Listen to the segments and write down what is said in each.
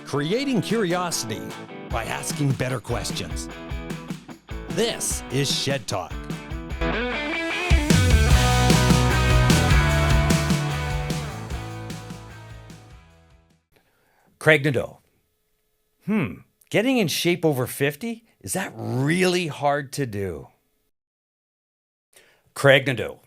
creating curiosity by asking better questions. This is Shed Talk. Craig Nadeau. Getting in shape over 50? Is that really hard to do? Craig Nadeau.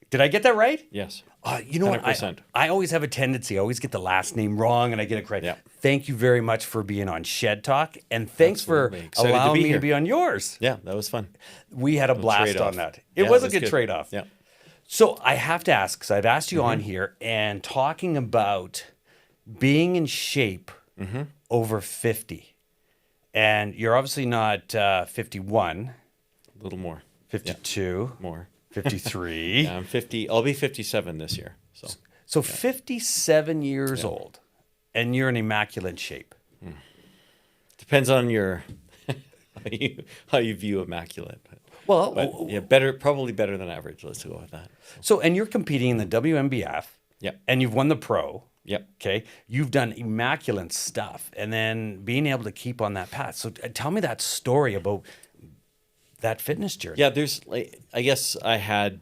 Did I get that right? Yes. You know 100%. what? I always have a tendency. I always get the last name wrong and I get it correct. Yeah. Thank you very much for being on Shed Talk. And thanks Absolutely. for Excited to allowing be me to here. be on yours. Yeah, that was fun. We had a blast trade-off. on that. It Yeah, was it a was good good. trade-off. Yeah. So I have to ask, because I've asked you on here and talking about being in shape over 50. And you're obviously not 51, A little more. 52, More. 53. Yeah, I'm 50. I'll be 57 this year. So 57 years old, and you're in immaculate shape. Depends on your how you view immaculate. Well, Yeah, better, probably better than average. Let's go with that. and you're competing in the WMBF. Yep. And you've won the pro. Yep. Okay. You've done immaculate stuff, and then being able to keep on that path. So tell me that story about that fitness journey. Yeah, I guess I had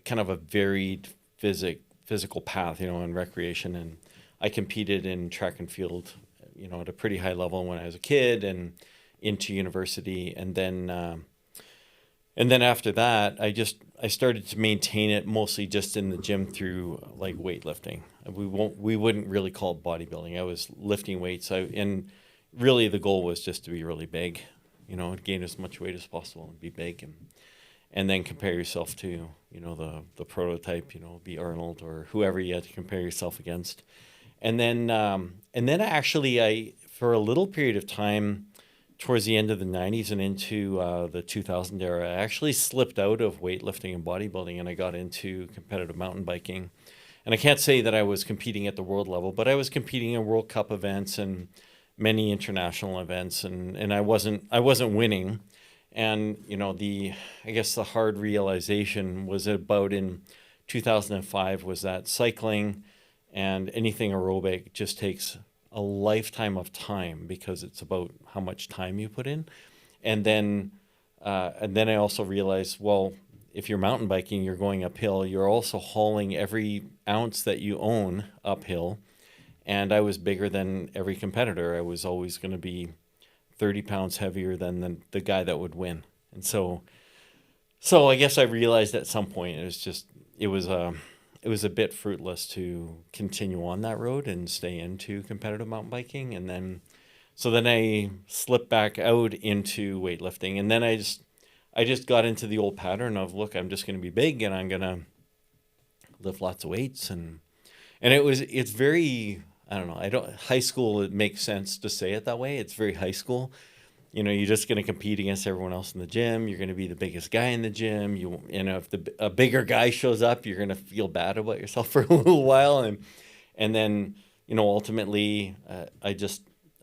kind of a varied physical path, in recreation, and I competed in track and field, at a pretty high level when I was a kid and into university, and then after that, I started to maintain it mostly just in the gym through like weightlifting. We wouldn't really call it bodybuilding. I was lifting weights, and really the goal was just to be really big, gain as much weight as possible and be big, and then compare yourself to the prototype, be Arnold or whoever you had to compare yourself against, and then actually I for a little period of time towards the end of the 90s and into the 2000 era, I actually slipped out of weightlifting and bodybuilding, and I got into competitive mountain biking. And I can't say that I was competing at the world level, but I was competing in World Cup events and many international events, and I wasn't winning. And I guess the hard realization was about in 2005 was that cycling and anything aerobic just takes a lifetime of time because it's about how much time you put in. And then I also realized, well, if you're mountain biking, you're going uphill, you're also hauling every ounce that you own uphill. And I was bigger than every competitor. I was always going to be 30 pounds heavier than the guy that would win. And so I guess I realized at some point it was a bit fruitless to continue on that road and stay into competitive mountain biking. And then I slipped back out into weightlifting. And then I just got into the old pattern of, look, I'm just going to be big and I'm going to lift lots of weights. And it's very, I don't know, high school, it makes sense to say it that way. It's very high school. You're just going to compete against everyone else in the gym. You're going to be the biggest guy in the gym. If a bigger guy shows up, you're going to feel bad about yourself for a little while. And then, ultimately, I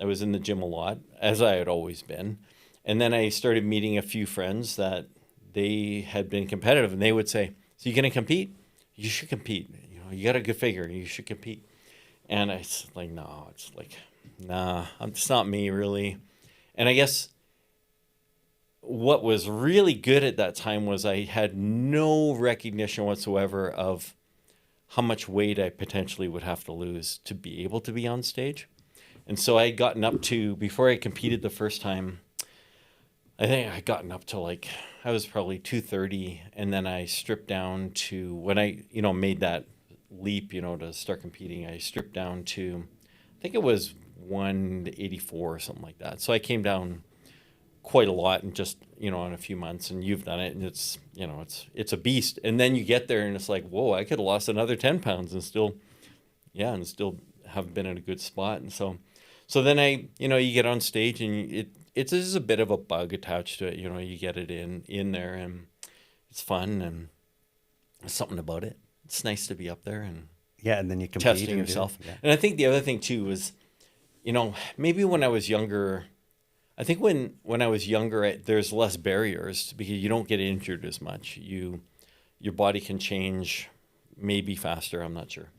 was in the gym a lot, as I had always been. And then I started meeting a few friends that they had been competitive, and they would say, so you're going to compete? You should compete. You got a good figure. You should compete. And it's like, no, nah, it's not me really. And I guess what was really good at that time was I had no recognition whatsoever of how much weight I potentially would have to lose to be able to be on stage. And so I had gotten up to, before I competed the first time, I think I had gotten up to I was probably 230. And then I stripped down to, when I, made that leap, to start competing, I stripped down to, I think it was 184 or something like that. So I came down quite a lot in just, in a few months, and you've done it, and it's, it's a beast. And then you get there and it's like, whoa, I could have lost another 10 pounds and still have been in a good spot. And so then you get on stage and it's just a bit of a bug attached to it. You get it in there and it's fun, and there's something about it. It's nice to be up there and and then you compete testing yourself. Yeah. And I think the other thing too was, maybe when I was younger, I think when I was younger, there's less barriers because you don't get injured as much. Your body can change maybe faster, I'm not sure.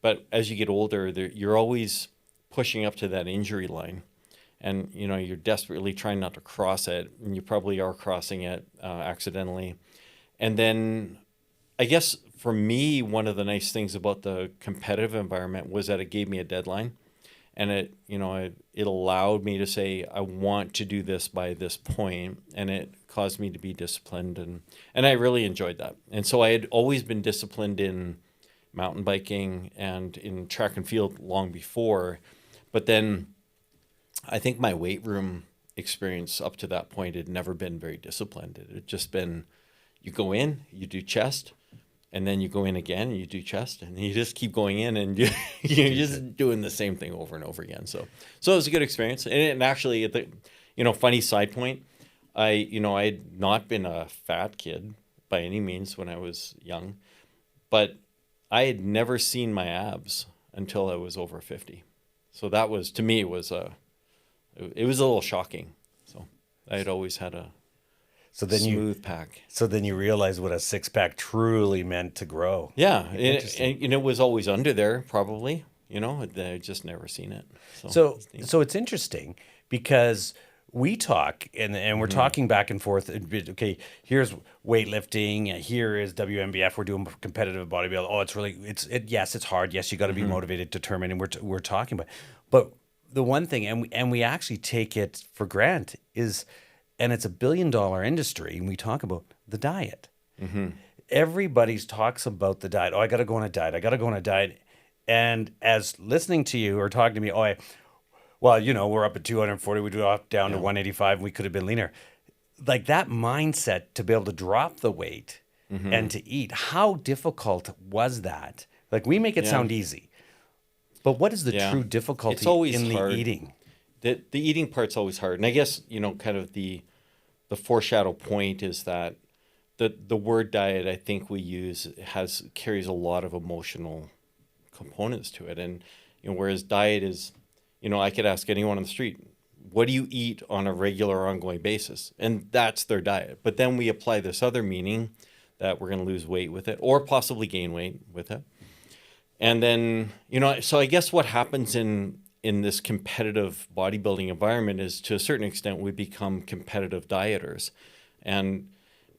But as you get older, you're always pushing up to that injury line. And, you know, you're desperately trying not to cross it, and you probably are crossing it accidentally. And then I guess for me, one of the nice things about the competitive environment was that it gave me a deadline. And it, you know, it allowed me to say, I want to do this by this point, and it caused me to be disciplined. And I really enjoyed that. And so I had always been disciplined in mountain biking and in track and field long before. But then I think my weight room experience up to that point had never been very disciplined. It had just been, you go in, you do chest, and then you go in again and you do chest, and you just keep going in, and you're just doing the same thing over and over again. So it was a good experience. And actually, you know, funny side point, I had not been a fat kid by any means when I was young, but I had never seen my abs until I was over 50. So that was, to me, it was a little shocking. So I had always had a smooth pack. So then you realize what a six-pack truly meant to grow. Yeah, and it was always under there, probably. You know, I just never seen it. So it's interesting because we talk and we're talking back and forth. Okay, here's weightlifting. Here is WMBF. We're doing competitive bodybuilding. Oh, yes, it's hard. Yes, you got to be motivated, determined, and we're talking about. But the one thing, and we actually take it for granted, is, and it's $1 billion industry, and we talk about the diet. Everybody talks about the diet. Oh, I got to go on a diet. I got to go on a diet. And as listening to you or talking to me, well, you know, we're up at 240, we dropped down to 185, and we could have been leaner. Like that mindset to be able to drop the weight and to eat, how difficult was that? Like we make it sound easy, but what is the true difficulty in the eating? The eating part's always hard. And I guess, you know, kind of the foreshadow point is that the word diet, I think we use, carries a lot of emotional components to it. And, you know, whereas diet is, you know, I could ask anyone on the street, what do you eat on a regular ongoing basis? And that's their diet. But then we apply this other meaning that we're going to lose weight with it or possibly gain weight with it. And then, you know, so I guess what happens in this competitive bodybuilding environment is, to a certain extent, we become competitive dieters. And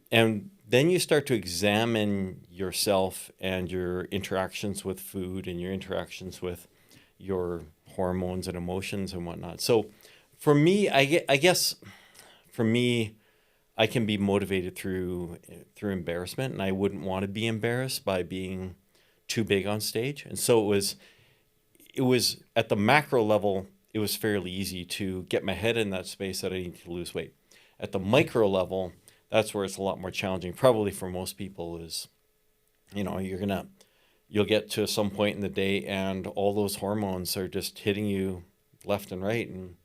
then you start to examine yourself and your interactions with food and your interactions with your hormones and emotions and whatnot. So for me, I guess for me, I can be motivated through embarrassment, and I wouldn't want to be embarrassed by being too big on stage. And so it was at the macro level, it was fairly easy to get my head in that space that I need to lose weight. At the micro level, that's where it's a lot more challenging, probably for most people, is, you know, you'll get to some point in the day and all those hormones are just hitting you left and right, and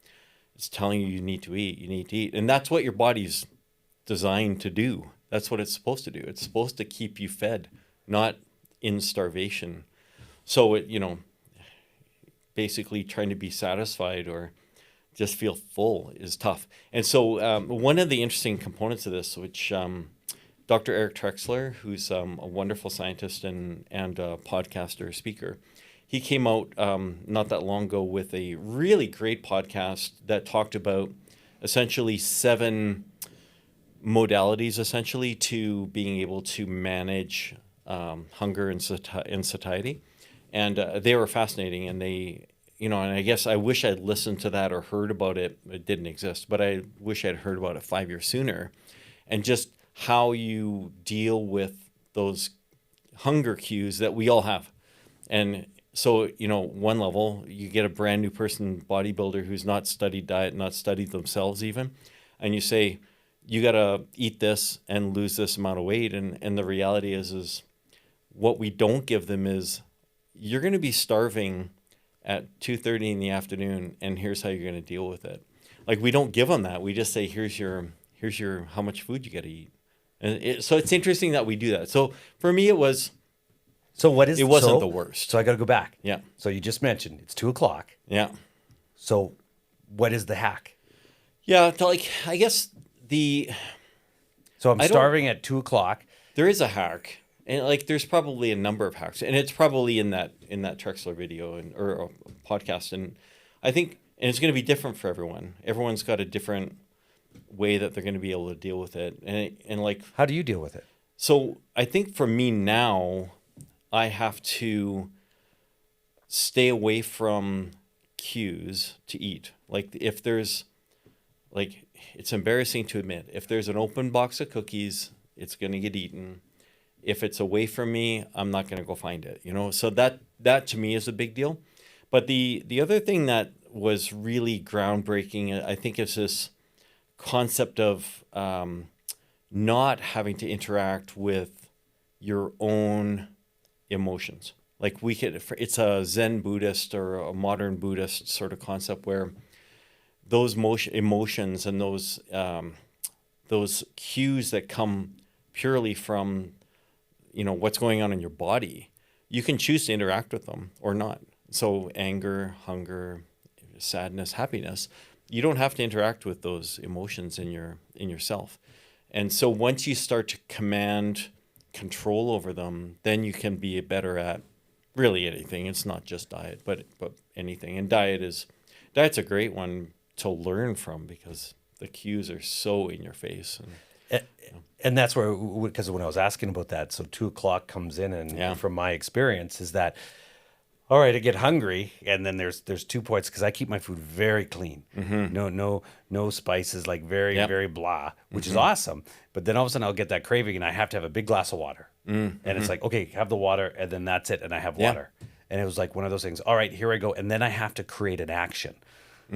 it's telling you need to eat. And that's what your body's designed to do. That's what it's supposed to do. It's supposed to keep you fed, not in starvation. So it, you know, basically trying to be satisfied or just feel full is tough. And so one of the interesting components of this, which Dr. Eric Trexler, who's a wonderful scientist and a podcaster, speaker, he came out not that long ago with a really great podcast that talked about essentially 7 modalities essentially to being able to manage hunger and satiety. And they were fascinating, and they, you know, and I guess I wish I'd listened to that or heard about it. It didn't exist, but I wish I'd heard about it 5 years sooner, and just how you deal with those hunger cues that we all have. And so, you know, one level, you get a brand new person, bodybuilder, who's not studied diet, not studied themselves even, and you say, you got to eat this and lose this amount of weight. And the reality is what we don't give them is, you're going to be starving at 2:30 in the afternoon, and here's how you're going to deal with it. Like, we don't give them that. We just say, here's your how much food you got to eat. And so it's interesting that we do that. So for me, it wasn't the worst. So I got to go back. Yeah. So you just mentioned it's 2:00. Yeah. So what is the hack? Yeah. Like, I guess So I'm starving at 2:00. There is a hack. And like, there's probably a number of hacks, and it's probably in that Trexler video or podcast. And I think, and it's going to be different for everyone. Everyone's got a different way that they're going to be able to deal with it. And like, how do you deal with it? So I think for me now, I have to stay away from cues to eat. Like if there's, like, it's embarrassing to admit, if there's an open box of cookies, it's going to get eaten. If it's away from me, I'm not going to go find it, you know? So that to me is a big deal. But the other thing that was really groundbreaking, I think, is this concept of not having to interact with your own emotions. Like it's a Zen Buddhist or a modern Buddhist sort of concept where those emotions and those cues that come purely from, you know, what's going on in your body, you can choose to interact with them or not. So anger, hunger, sadness, happiness, you don't have to interact with those emotions in yourself. And so once you start to command control over them, then you can be better at really anything. It's not just diet, but anything. And diet's a great one to learn from because the cues are so in your face. And that's where, because when I was asking about that, so 2:00 comes in, and from my experience is that, all right, I get hungry, and then there's 2 points, because I keep my food very clean. No spices, like very blah, which is awesome. But then all of a sudden I'll get that craving, and I have to have a big glass of water. And it's like, okay, have the water, and then that's it, and I have water. And it was like one of those things. All right, here I go, and then I have to create an action.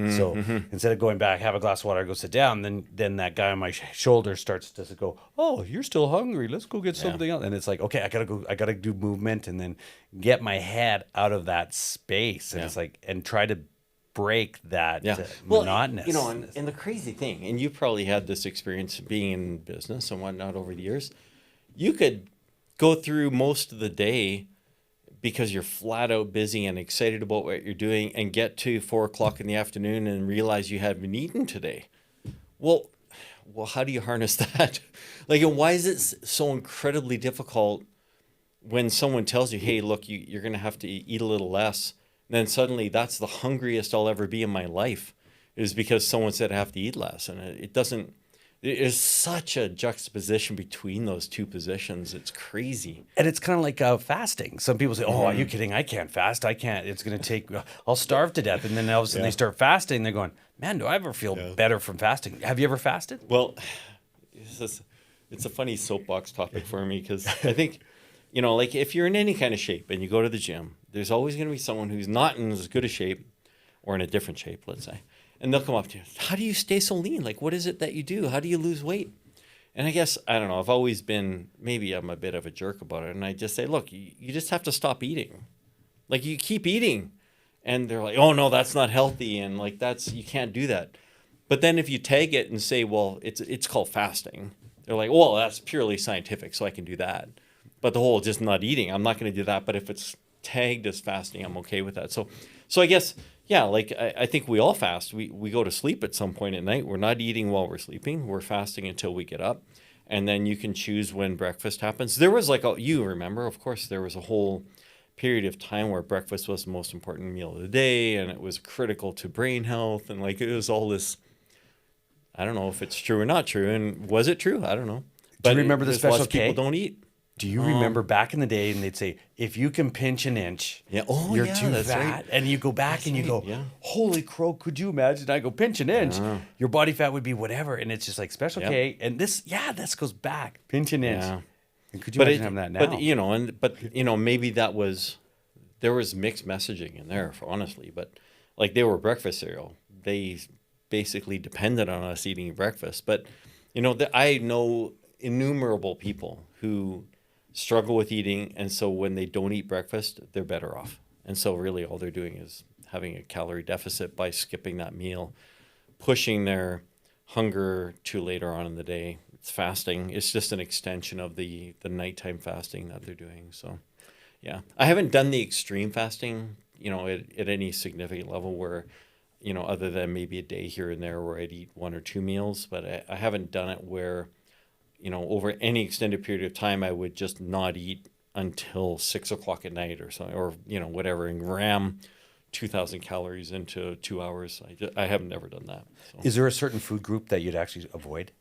So instead of going back, have a glass of water, go sit down, then that guy on my shoulder starts to go, oh, you're still hungry. Let's go get something else. And it's like, okay, I gotta do movement and then get my head out of that space. And it's like, and try to break that monotonous. You know, and the crazy thing, and you probably had this experience being in business and whatnot over the years, you could go through most of the day because you're flat out busy and excited about what you're doing, and get to 4:00 in the afternoon and realize you haven't eaten today. Well, how do you harness that? Like, and why is it so incredibly difficult when someone tells you, hey, look, you're going to have to eat a little less, and then suddenly that's the hungriest I'll ever be in my life, is because someone said I have to eat less. And it doesn't, it is such a juxtaposition between those two positions. It's crazy. And it's kind of like fasting. Some people say, oh, are you kidding? I can't fast. I can't. It's going to take, I'll starve to death. And then all of a sudden they start fasting. They're going, man, do I ever feel better from fasting? Have you ever fasted? Well, it's a funny soapbox topic for me, because I think, you know, like if you're in any kind of shape and you go to the gym, there's always going to be someone who's not in as good a shape, or in a different shape, let's say. And they'll come up to you, how do you stay so lean? Like, what is it that you do? How do you lose weight? And I guess, I don't know, I've always been, maybe I'm a bit of a jerk about it. And I just say, look, you just have to stop eating. Like, you keep eating. And they're like, oh, no, that's not healthy. And like, you can't do that. But then if you tag it and say, well, it's called fasting, they're like, well, that's purely scientific, so I can do that. But the whole just not eating, I'm not going to do that. But if it's tagged as fasting, I'm okay with that. So I guess, yeah, like I think we all fast. We go to sleep at some point at night. We're not eating while we're sleeping. We're fasting until we get up. And then you can choose when breakfast happens. There was you remember, of course, there was a whole period of time where breakfast was the most important meal of the day, and it was critical to brain health. And like, it was all this, I don't know if it's true or not true. And was it true? I don't know. Do you remember the Special K? People don't eat. Do you remember back in the day, and they'd say, if you can pinch an inch, you're too fat. Right. And you go back and you go, holy crow, could you imagine? I go, pinch an inch, your body fat would be whatever. And it's just like Special K. And this goes back, pinch an inch. And could you imagine having that now? But maybe there was mixed messaging in there, honestly. But like, they were breakfast cereal. They basically depended on us eating breakfast. But, I know innumerable people who struggle with eating, and so when they don't eat breakfast, they're better off. And so really all they're doing is having a calorie deficit by skipping that meal, pushing their hunger to later on in the day. It's fasting. It's just an extension of the nighttime fasting that they're doing. So yeah, I haven't done the extreme fasting, at any significant level where, other than maybe a day here and there where I'd eat 1 or 2 meals, but I haven't done it where, over any extended period of time, I would just not eat until 6 o'clock at night or something, or, whatever, and ram 2,000 calories into 2 hours. I have never done that. So. Is there a certain food group that you'd actually avoid?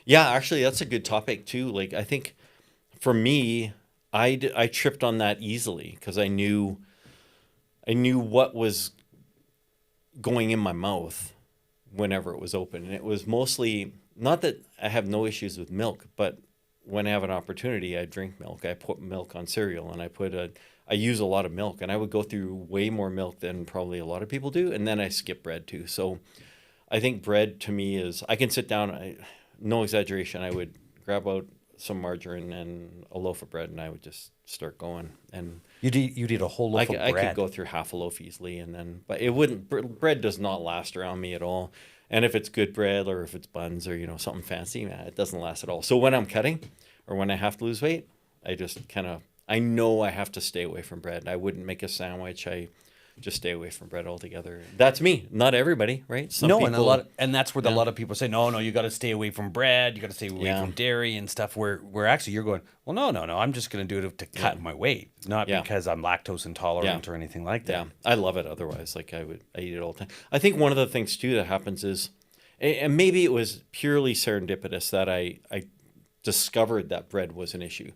Yeah, actually, that's a good topic too. Like, I think for me, I tripped on that easily because I knew what was going in my mouth whenever it was open. And it was mostly, not that I have no issues with milk, but when I have an opportunity, I drink milk. I put milk on cereal, and I use a lot of milk, and I would go through way more milk than probably a lot of people do. And then I skip bread too. So I think bread to me is, I can sit down, no exaggeration, I would grab out some margarine and a loaf of bread, and I would just start going. And You'd eat a whole loaf of bread. I could go through half a loaf easily, and then, but it wouldn't. Bread does not last around me at all. And if it's good bread, or if it's buns, or something fancy, man, it doesn't last at all. So when I'm cutting, or when I have to lose weight, I just I know I have to stay away from bread. I wouldn't make a sandwich. I just stay away from bread altogether. That's me, not everybody, right? Some people, and that's where a lot of people say, no, you got to stay away from bread, you got to stay away from dairy and stuff. Where actually you're going, well, no, I'm just going to do it to cut my weight, not because I'm lactose intolerant or anything like that. Yeah, I love it. Otherwise, like I eat it all the time. I think one of the things too that happens is, and maybe it was purely serendipitous that I discovered that bread was an issue.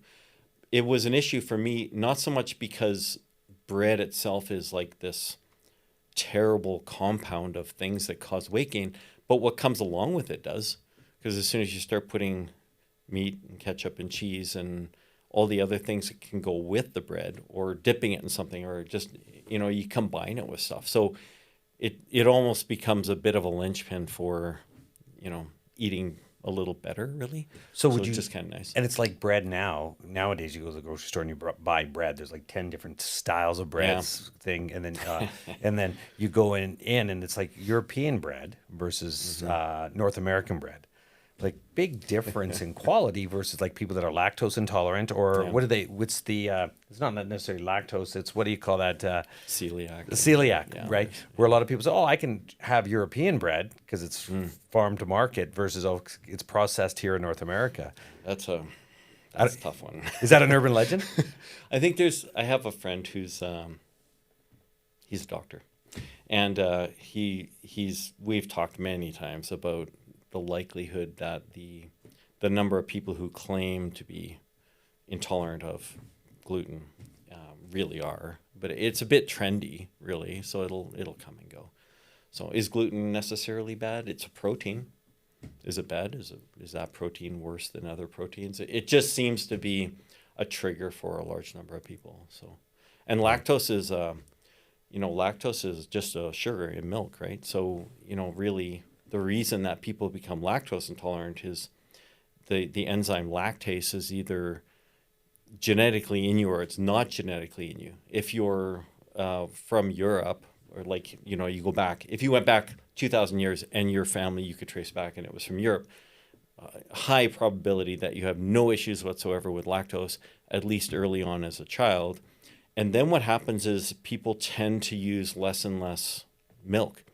It was an issue for me, not so much because bread itself is like this terrible compound of things that cause weight gain, but what comes along with it does. Because as soon as you start putting meat and ketchup and cheese and all the other things that can go with the bread, or dipping it in something, or just, you combine it with stuff. So it almost becomes a bit of a linchpin for, eating a little better, really. So it's just kind of nice. And it's like bread nowadays, you go to the grocery store and you buy bread. There's like 10 different styles of bread thing. And then and then you go in and it's like European bread versus North American bread. Like big difference in quality versus like people that are lactose intolerant, or what's the it's not necessarily lactose, it's, what do you call that? Celiac, right? Where a lot of people say, I can have European bread because it's farm to market versus it's processed here in North America. That's a tough one. Is that an urban legend? I think I have a friend who's he's a doctor, and we've talked many times about the likelihood that the number of people who claim to be intolerant of gluten really are, but it's a bit trendy, really. So it'll come and go. So is gluten necessarily bad? It's a protein. Is it bad? Is that protein worse than other proteins? It just seems to be a trigger for a large number of people. So, and lactose is just a sugar in milk, right? So really, the reason that people become lactose intolerant is the enzyme lactase is either genetically in you or it's not genetically in you. If you're from Europe, or like, you go back, if you went back 2,000 years and your family you could trace back and it was from Europe, high probability that you have no issues whatsoever with lactose, at least early on as a child. And then what happens is people tend to use less and less milk,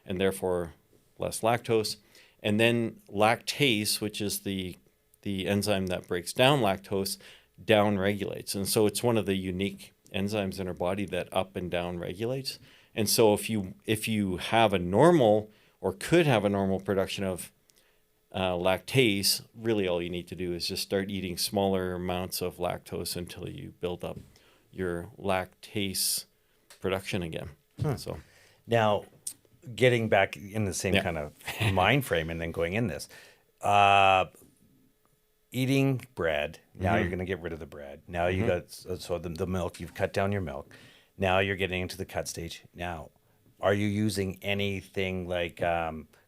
and therefore less lactose. And then lactase, which is the enzyme that breaks down lactose, down regulates. And so it's one of the unique enzymes in our body that up and down regulates. And so if you have a normal, or could have a normal production of lactase, really all you need to do is just start eating smaller amounts of lactose until you build up your lactase production again. So now, getting back in the same kind of mind frame and then going in this, eating bread, now you're going to get rid of the bread. Now you got, so the milk, you've cut down your milk. Now you're getting into the cut stage. Now, are you using anything like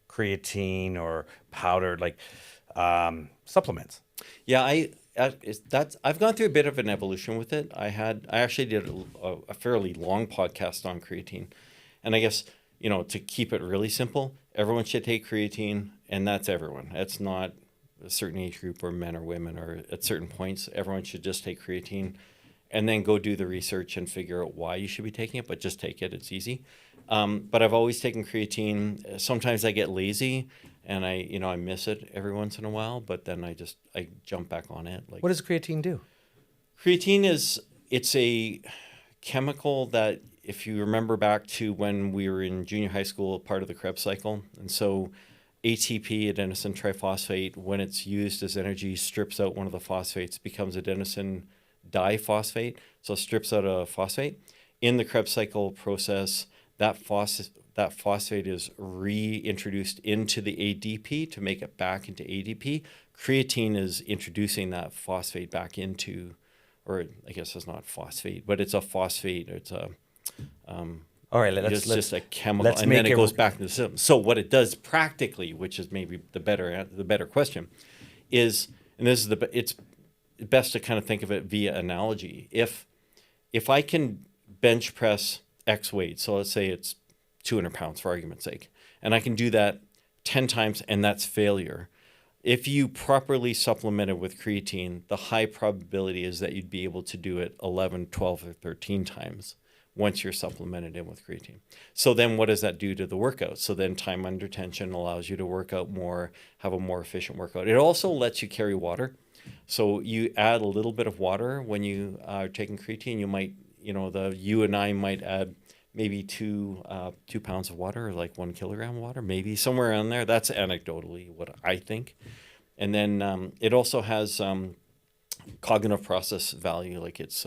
creatine or powdered, like supplements? Yeah, I've gone through a bit of an evolution with it. I actually did a fairly long podcast on creatine, and I guess, to keep it really simple, everyone should take creatine, and that's everyone. It's not a certain age group or men or women, or at certain points, everyone should just take creatine, and then go do the research and figure out why you should be taking it, but just take it. It's easy. But I've always taken creatine. Sometimes I get lazy and I miss it every once in a while, but then I jump back on it. What does creatine do? Creatine it's a chemical that if you remember back to when we were in junior high school, part of the Krebs cycle, and so ATP, adenosine triphosphate, when it's used as energy, strips out one of the phosphates, becomes adenosine diphosphate, so it strips out a phosphate. In the Krebs cycle process, that phosphate is reintroduced into the ADP to make it back into ADP. Creatine is introducing that phosphate back into, or I guess it's not phosphate, but it's a phosphate. It's a all right, let's just a chemical, and then it goes back to the system. So what it does practically, which is maybe the better question, is, and this is it's best to kind of think of it via analogy. If I can bench press X weight, so let's say it's 200 pounds for argument's sake, and I can do that 10 times, and that's failure. If you properly supplement it with creatine, the high probability is that you'd be able to do it 11, 12, or 13 times once you're supplemented in with creatine. So then what does that do to the workout? So then time under tension allows you to work out more, have a more efficient workout. It also lets you carry water. So you add a little bit of water when you are taking creatine. You might, you and I might add maybe 2 pounds of water, or like 1 kilogram of water, maybe somewhere around there. That's anecdotally what I think. And then it also has cognitive process value, like it's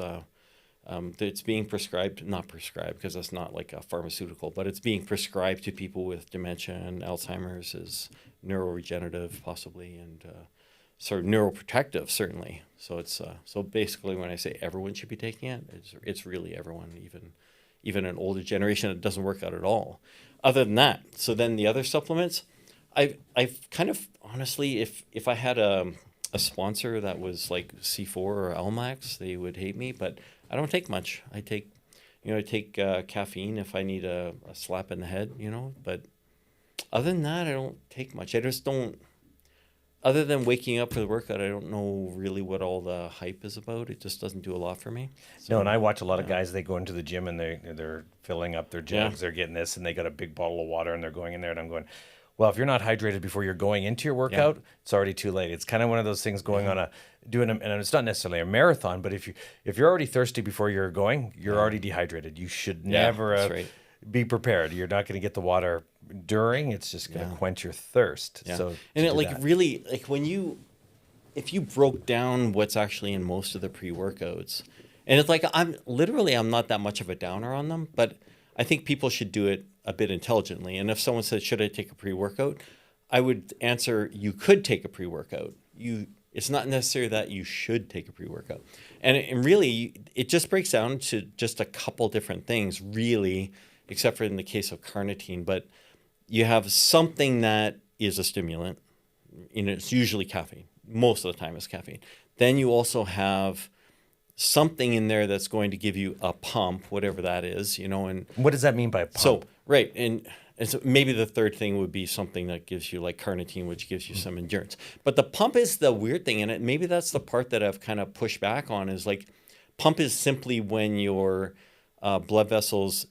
being prescribed, not prescribed because that's not like a pharmaceutical, but it's being prescribed to people with dementia and Alzheimer's, is neuroregenerative possibly, and sort of neuroprotective certainly. So it's so basically when I say everyone should be taking it, it's really everyone, even an older generation. It doesn't work out at all. Other than that, so then the other supplements, I've kind of honestly, if I had a sponsor that was like C4 or Almax, they would hate me, but I don't take much. I take caffeine if I need a slap in the head, but other than that, I don't take much. I just don't, other than waking up for the workout, I don't know really what all the hype is about. It just doesn't do a lot for me. So, no, and I watch a lot of guys, they go into the gym and they're filling up their jugs, they're getting this, and they got a big bottle of water and they're going in there, and I'm going, well, if you're not hydrated before you're going into your workout, it's already too late. It's kind of one of those things going on and it's not necessarily a marathon, but if you're already thirsty before you're going, you're already dehydrated. You should never be prepared. You're not going to get the water during. It's just going to quench your thirst. Yeah. So, and it really, like if you broke down what's actually in most of the pre-workouts, and it's like, I'm not that much of a downer on them, but I think people should do it a bit intelligently. And if someone said, should I take a pre-workout? I would answer, you could take a pre-workout. It's not necessary that you should take a pre-workout. And really, it just breaks down to just a couple different things, really, except for in the case of carnitine. But you have something that is a stimulant. It's usually caffeine. Most of the time it's caffeine. Then you also have something in there that's going to give you a pump, whatever that is, and what does that mean by pump? So, right. And so maybe the third thing would be something that gives you like carnitine, which gives you some endurance. But the pump is the weird thing in it. Maybe that's the part that I've kind of pushed back on, is like, pump is simply when your blood vessels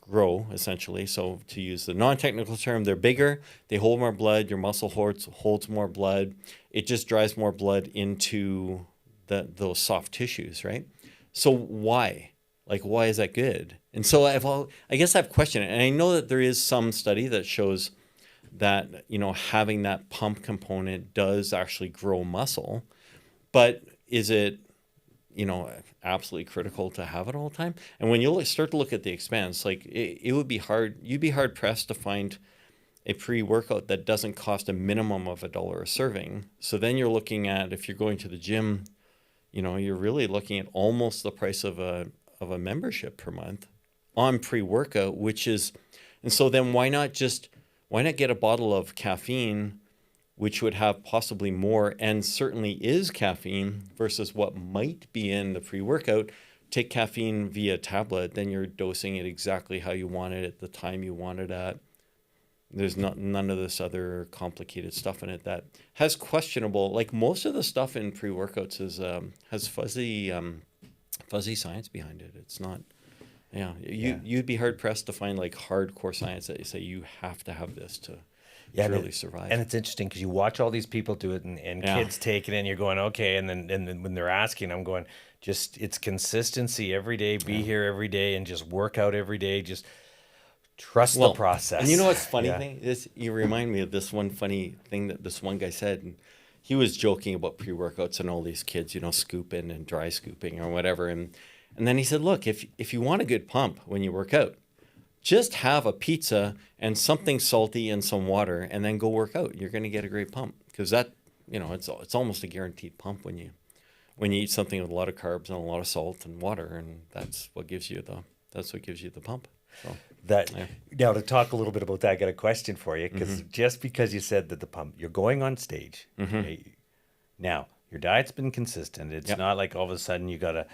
grow, essentially. So to use the non-technical term, they're bigger, they hold more blood, your muscle holds more blood. It just drives more blood into those soft tissues, right? So why? Like, why is that good? And so I guess I've questioned it. And I know that there is some study that shows that, having that pump component does actually grow muscle. But is it, absolutely critical to have it all the time? And when you start to look at the expense, like it would be hard, you'd be hard pressed to find a pre-workout that doesn't cost a minimum of $1 a serving. So then you're looking at, if you're going to the gym, you're really looking at almost the price of a membership per month on pre-workout, and so then why not get a bottle of caffeine, which would have possibly more and certainly is caffeine versus what might be in the pre-workout. Take caffeine via tablet, then you're dosing it exactly how you want it at the time you want it at. There's none of this other complicated stuff in it that has questionable, like most of the stuff in pre-workouts has fuzzy science behind it. It's not, you'd be hard pressed to find like hardcore science that you say you have to have this to really survive. And it's interesting because you watch all these people do it and kids take it and you're going, okay. And then when they're asking, I'm going, just it's consistency every day, be here every day, and just work out every day. Just trust the process. And you know what's funny thing is, you remind me of this one funny thing that this one guy said, and he was joking about pre-workouts and all these kids, you know, scooping and dry scooping or whatever, and then he said, look, if you want a good pump when you work out, just have a pizza and something salty and some water, and then go work out. You're going to get a great pump, because that, you know, it's almost a guaranteed pump when you eat something with a lot of carbs and a lot of salt and water, and that's what gives you the pump. So, now to talk a little bit about that, I got a question for you, because just because you said that the pump, you're going on stage. Okay, now your diet's been consistent. It's not like all of a sudden you gotta.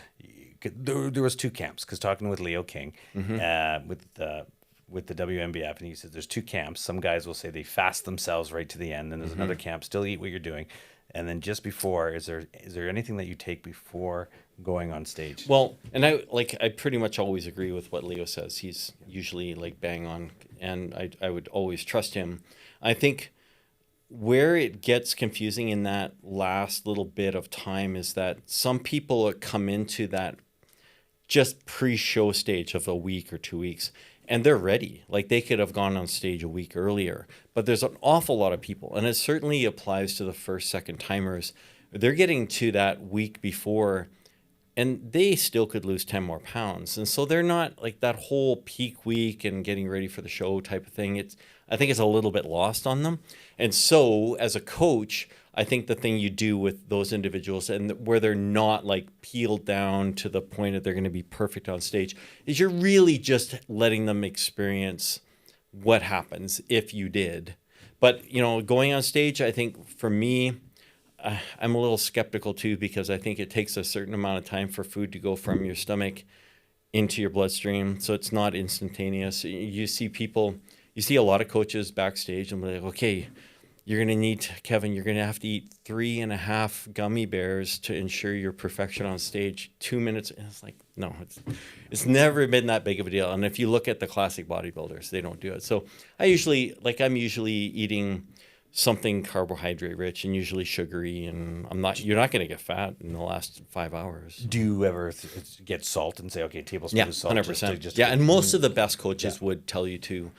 There was two camps, because talking with Leo King, with the WMBF, and he said there's two camps. Some guys will say they fast themselves right to the end, and there's another camp, still eat what you're doing. And then just before, is there anything that you take before going on stage? Well, and I pretty much always agree with what Leo says. He's usually like bang on, and I would always trust him. I think where it gets confusing in that last little bit of time is that some people come into that just pre-show stage of a week or 2 weeks, and they're ready. Like, they could have gone on stage a week earlier. But there's an awful lot of people, and it certainly applies to the first, second timers. They're getting to that week before, and they still could lose 10 more pounds. And so they're not like that whole peak week and getting ready for the show type of thing. I think it's a little bit lost on them. And so as a coach, I think the thing you do with those individuals, and where they're not like peeled down to the point that they're going to be perfect on stage, is you're really just letting them experience what happens if you did. But, you know, going on stage, I think for me, I'm a little skeptical too, because I think it takes a certain amount of time for food to go from your stomach into your bloodstream. So it's not instantaneous. You see a lot of coaches backstage and they're like, okay, you're going to need, Kevin, you're going to have to eat 3.5 gummy bears to ensure your perfection on stage. 2 minutes. And it's like, no, it's never been that big of a deal. And if you look at the classic bodybuilders, they don't do it. So I'm usually eating something carbohydrate rich and usually sugary, and you're not going to get fat in the last 5 hours. Do you ever get salt and say, okay, tablespoon of salt? 100%. And most of the best coaches would tell you to.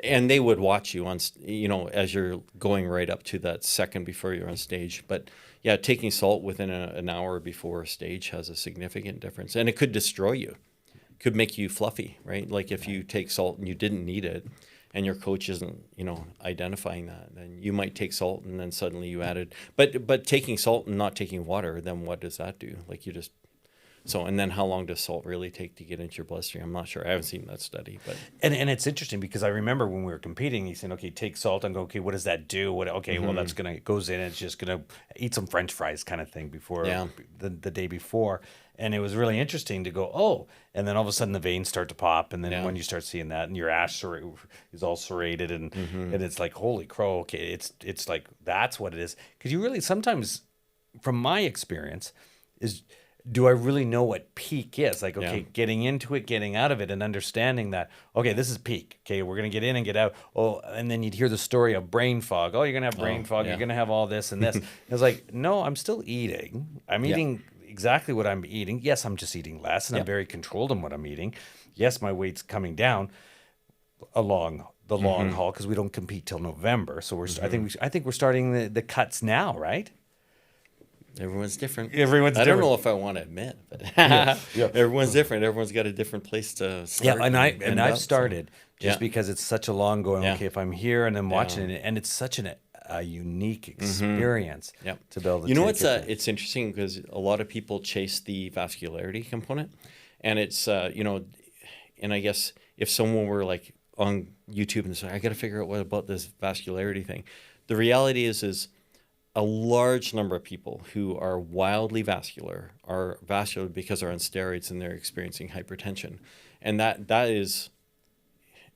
And they would watch you on, you know, as you're going right up to that second before you're on stage. But yeah, taking salt within an hour before a stage has a significant difference. And it could destroy you. It could make you fluffy, right? Like if you take salt and you didn't need it, and your coach isn't, you know, identifying that, then you might take salt and then suddenly you added. But taking salt and not taking water, then what does that do? Like you just... So, and then how long does salt really take to get into your bloodstream? I'm not sure. I haven't seen that study, but and it's interesting, because I remember when we were competing, he said, "Okay, take salt," and go, "Okay, what does that do? Well, that's goes in. It's just gonna eat some French fries, kind of thing, before the day before." And it was really interesting to go, oh, and then all of a sudden the veins start to pop, and then when you start seeing that, and your ash is all serrated, and it's like, holy crow, okay, it's like that's what it is, because you really sometimes, from my experience, is. Do I really know what peak is? Like, okay, getting into it, getting out of it, and understanding that, okay, this is peak. Okay, we're going to get in and get out. Oh, and then you'd hear the story of brain fog. Oh, you're going to have brain fog. You're going to have all this and this. It's like, no, I'm still eating. I'm eating exactly what I'm eating. Yes, I'm just eating less, and I'm very controlled in what I'm eating. Yes, my weight's coming down along the long haul, because we don't compete till November. So I think we're starting the cuts now, right? Everyone's different. I don't know if I want to admit, but everyone's different. Everyone's got a different place to start. Yeah, and I've started because it's such a long going. Okay, if I'm here and I'm watching it, and it's such a unique experience to be able to. You know what's it's interesting, because a lot of people chase the vascularity component, and it's and I guess if someone were like on YouTube and say, I got to figure out what about this vascularity thing, the reality is a large number of people who are wildly vascular are vascular because they're on steroids and they're experiencing hypertension. And that is,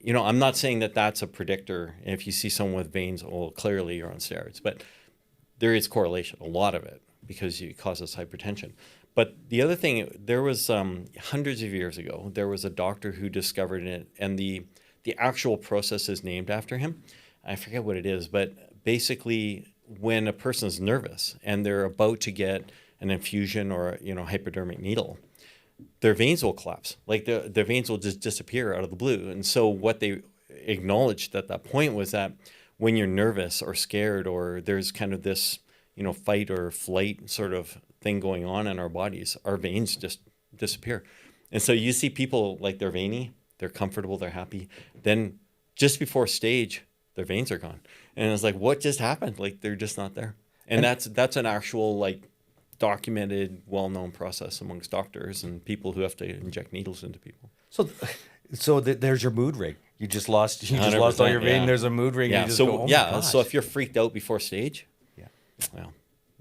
I'm not saying that that's a predictor. If you see someone with veins, well, clearly you're on steroids. But there is correlation, a lot of it, because it causes hypertension. But the other thing, there was hundreds of years ago, there was a doctor who discovered it, and the actual process is named after him. I forget what it is, but basically when a person's nervous and they're about to get an infusion or, you know, hypodermic needle, their veins will collapse. Like their veins will just disappear out of the blue. And so what they acknowledged at that point was that when you're nervous or scared, or there's kind of this, you know, fight or flight sort of thing going on in our bodies, our veins just disappear. And so you see people like they're veiny, they're comfortable, they're happy. Then just before stage, their veins are gone. And it's like, what just happened? Like they're just not there. And that's an actual like documented, well-known process amongst doctors and people who have to inject needles into people. So there's your mood ring. You just lost all your vein. Yeah. There's a mood ring. Yeah. And you just So go, oh my gosh. So if you're freaked out before stage, Yeah. well,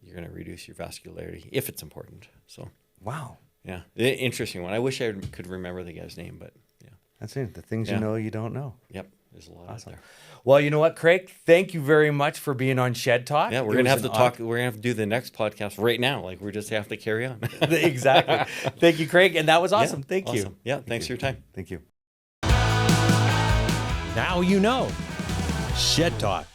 you're going to reduce your vascularity if it's important. So Wow. yeah, interesting one. I wish I could remember the guy's name, but yeah. That's it. The things you know you don't know. Yep. There's a lot out there. Well, you know what, Craig? Thank you very much for being on Shed Talk. Yeah, we're gonna have to talk. We're gonna have to do the next podcast right now. Like we just have to carry on. Exactly. Thank you, Craig, and that was awesome. Yeah, Thank you. awesome. Yeah, thanks for your time. Thank you. Now you know. Shed Talk.